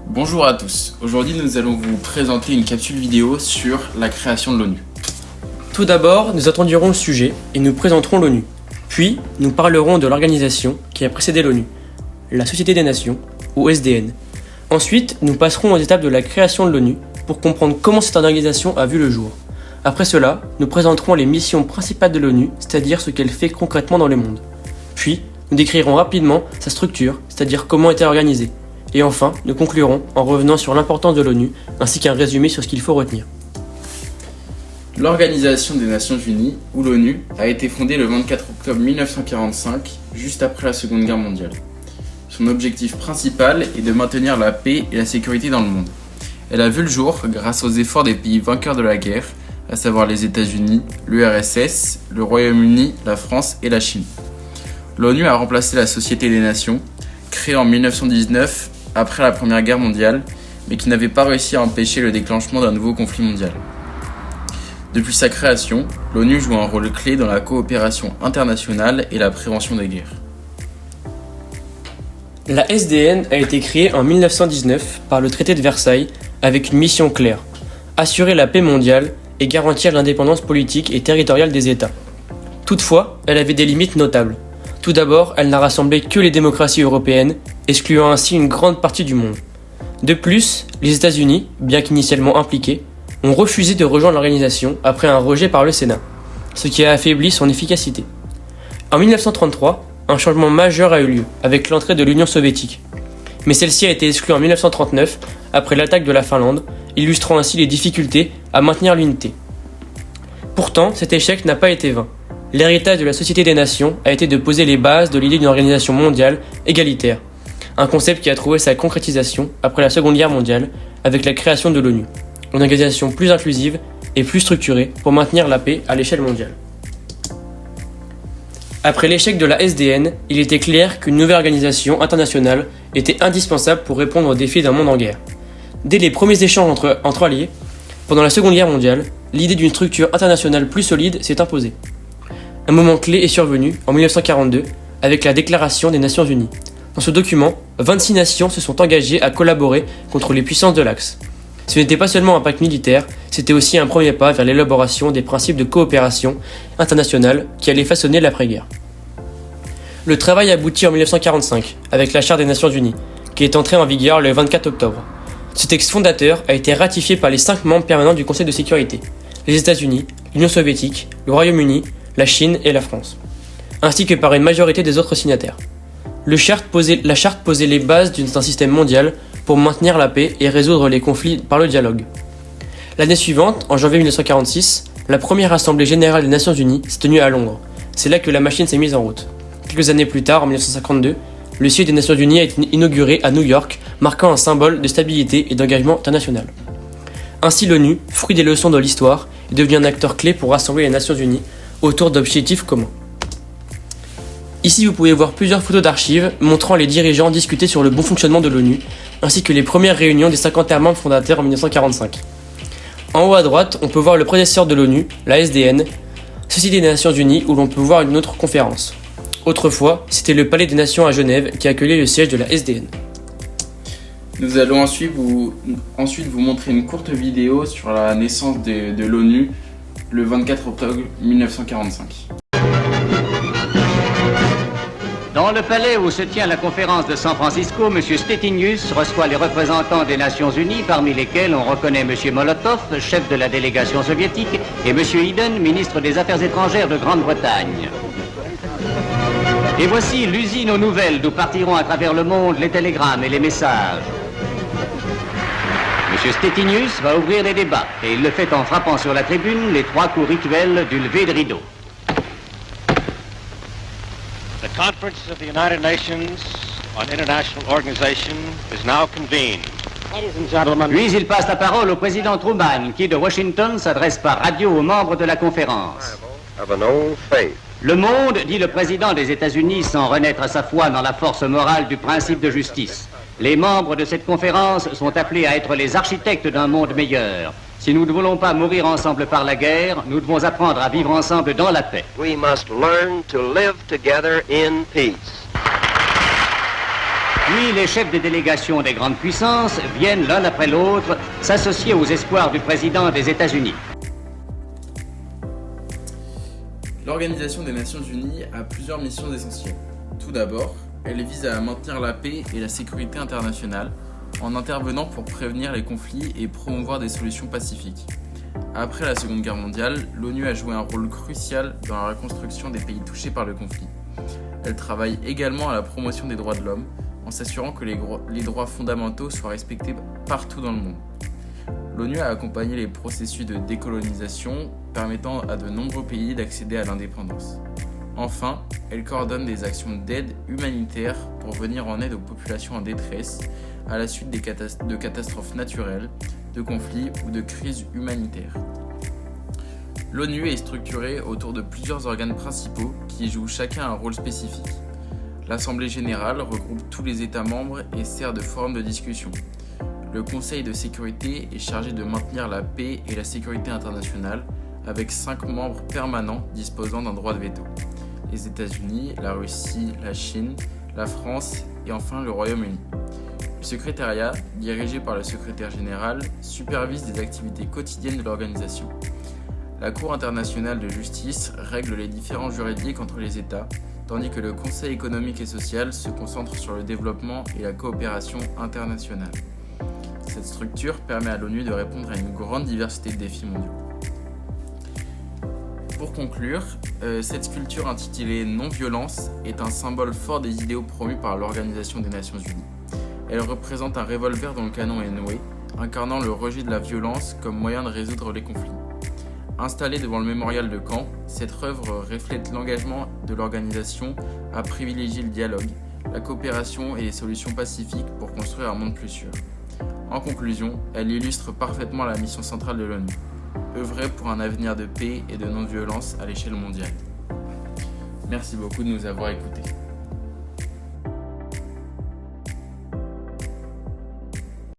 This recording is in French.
Bonjour à tous, aujourd'hui nous allons vous présenter une capsule vidéo sur la création de l'ONU. Tout d'abord, nous introduirons le sujet et nous présenterons l'ONU. Puis, nous parlerons de l'organisation qui a précédé l'ONU, la Société des Nations, ou SDN. Ensuite, nous passerons aux étapes de la création de l'ONU pour comprendre comment cette organisation a vu le jour. Après cela, nous présenterons les missions principales de l'ONU, c'est-à-dire ce qu'elle fait concrètement dans le monde. Puis, nous décrirons rapidement sa structure, c'est-à-dire comment est-elle organisée. Et enfin, nous conclurons en revenant sur l'importance de l'ONU, ainsi qu'un résumé sur ce qu'il faut retenir. L'Organisation des Nations Unies, ou l'ONU, a été fondée le 24 octobre 1945, juste après la Seconde Guerre mondiale. Son objectif principal est de maintenir la paix et la sécurité dans le monde. Elle a vu le jour grâce aux efforts des pays vainqueurs de la guerre, à savoir les États-Unis, l'URSS, le Royaume-Uni, la France et la Chine. L'ONU a remplacé la Société des Nations, créée en 1919 après la Première Guerre mondiale, mais qui n'avait pas réussi à empêcher le déclenchement d'un nouveau conflit mondial. Depuis sa création, l'ONU joue un rôle clé dans la coopération internationale et la prévention des guerres. La SDN a été créée en 1919 par le traité de Versailles avec une mission claire, assurer la paix mondiale et garantir l'indépendance politique et territoriale des États. Toutefois, elle avait des limites notables. Tout d'abord, elle n'a rassemblé que les démocraties européennes, excluant ainsi une grande partie du monde. De plus, les États-Unis, bien qu'initialement impliqués, ont refusé de rejoindre l'organisation après un rejet par le Sénat, ce qui a affaibli son efficacité. En 1933, un changement majeur a eu lieu avec l'entrée de l'Union soviétique. Mais celle-ci a été exclue en 1939 après l'attaque de la Finlande, illustrant ainsi les difficultés à maintenir l'unité. Pourtant, cet échec n'a pas été vain. L'héritage de la Société des Nations a été de poser les bases de l'idée d'une organisation mondiale égalitaire, un concept qui a trouvé sa concrétisation après la Seconde Guerre mondiale avec la création de l'ONU. Une organisation plus inclusive et plus structurée pour maintenir la paix à l'échelle mondiale. Après l'échec de la SDN, il était clair qu'une nouvelle organisation internationale était indispensable pour répondre aux défis d'un monde en guerre. Dès les premiers échanges entre alliés, pendant la Seconde Guerre mondiale, l'idée d'une structure internationale plus solide s'est imposée. Un moment clé est survenu en 1942 avec la Déclaration des Nations Unies. Dans ce document, 26 nations se sont engagées à collaborer contre les puissances de l'Axe. Ce n'était pas seulement un pacte militaire, c'était aussi un premier pas vers l'élaboration des principes de coopération internationale qui allaient façonner l'après-guerre. Le travail aboutit en 1945 avec la Charte des Nations Unies, qui est entrée en vigueur le 24 octobre. Ce texte fondateur a été ratifié par les 5 membres permanents du Conseil de sécurité, les États-Unis, l'Union soviétique, le Royaume-Uni, la Chine et la France, ainsi que par une majorité des autres signataires. La charte posait les bases d'un système mondial pour maintenir la paix et résoudre les conflits par le dialogue. L'année suivante, en janvier 1946, la première assemblée générale des Nations Unies s'est tenue à Londres. C'est là que la machine s'est mise en route. Quelques années plus tard, en 1952, le siège des Nations Unies a été inauguré à New York, marquant un symbole de stabilité et d'engagement international. Ainsi, l'ONU, fruit des leçons de l'histoire, est devenu un acteur clé pour rassembler les Nations Unies autour d'objectifs communs. Ici, vous pouvez voir plusieurs photos d'archives montrant les dirigeants discuter sur le bon fonctionnement de l'ONU, ainsi que les premières réunions des 51 membres fondateurs en 1945. En haut à droite, on peut voir le prédécesseur de l'ONU, la SDN, Société des Nations Unies, où l'on peut voir une autre conférence. Autrefois, c'était le Palais des Nations à Genève qui accueillait le siège de la SDN. Nous allons ensuite vous montrer une courte vidéo sur la naissance de l'ONU le 24 octobre 1945. Dans le palais où se tient la conférence de San Francisco, M. Stettinius reçoit les représentants des Nations Unies, parmi lesquels on reconnaît M. Molotov, chef de la délégation soviétique, et M. Eden, ministre des Affaires étrangères de Grande-Bretagne. Et voici l'usine aux nouvelles d'où partiront à travers le monde les télégrammes et les messages. M. Stettinius va ouvrir les débats, et il le fait en frappant sur la tribune les 3 coups rituels du lever de rideau. The Conference of the United Nations on International Organization is now convened. Puis il passe la parole au président Truman, qui de Washington s'adresse par radio aux membres de la conférence. Le monde, dit le président des États-Unis sans renaître à sa foi dans la force morale du principe de justice. Les membres de cette conférence sont appelés à être les architectes d'un monde meilleur. Si nous ne voulons pas mourir ensemble par la guerre, nous devons apprendre à vivre ensemble dans la paix. We must learn to live together in peace. Puis les chefs de délégation des grandes puissances viennent l'un après l'autre s'associer aux espoirs du président des États-Unis. L'Organisation des Nations Unies a plusieurs missions essentielles. Tout d'abord, elle vise à maintenir la paix et la sécurité internationale en intervenant pour prévenir les conflits et promouvoir des solutions pacifiques. Après la Seconde Guerre mondiale, l'ONU a joué un rôle crucial dans la reconstruction des pays touchés par le conflit. Elle travaille également à la promotion des droits de l'homme en s'assurant que les droits fondamentaux soient respectés partout dans le monde. L'ONU a accompagné les processus de décolonisation permettant à de nombreux pays d'accéder à l'indépendance. Enfin, elle coordonne des actions d'aide humanitaire pour venir en aide aux populations en détresse à la suite de catastrophes naturelles, de conflits ou de crises humanitaires. L'ONU est structurée autour de plusieurs organes principaux qui jouent chacun un rôle spécifique. L'Assemblée générale regroupe tous les États membres et sert de forum de discussion. Le Conseil de sécurité est chargé de maintenir la paix et la sécurité internationale avec 5 membres permanents disposant d'un droit de veto. Les États-Unis, la Russie, la Chine, la France et enfin le Royaume-Uni. Le secrétariat, dirigé par le secrétaire général, supervise les activités quotidiennes de l'organisation. La Cour internationale de justice règle les différends juridiques entre les États, tandis que le Conseil économique et social se concentre sur le développement et la coopération internationale. Cette structure permet à l'ONU de répondre à une grande diversité de défis mondiaux. Pour conclure, cette sculpture intitulée « Non-violence » est un symbole fort des idéaux promus par l'Organisation des Nations Unies. Elle représente un revolver dont le canon est noué, incarnant le rejet de la violence comme moyen de résoudre les conflits. Installée devant le mémorial de Caen, cette œuvre reflète l'engagement de l'organisation à privilégier le dialogue, la coopération et les solutions pacifiques pour construire un monde plus sûr. En conclusion, elle illustre parfaitement la mission centrale de l'ONU, œuvrer pour un avenir de paix et de non-violence à l'échelle mondiale. Merci beaucoup de nous avoir écoutés.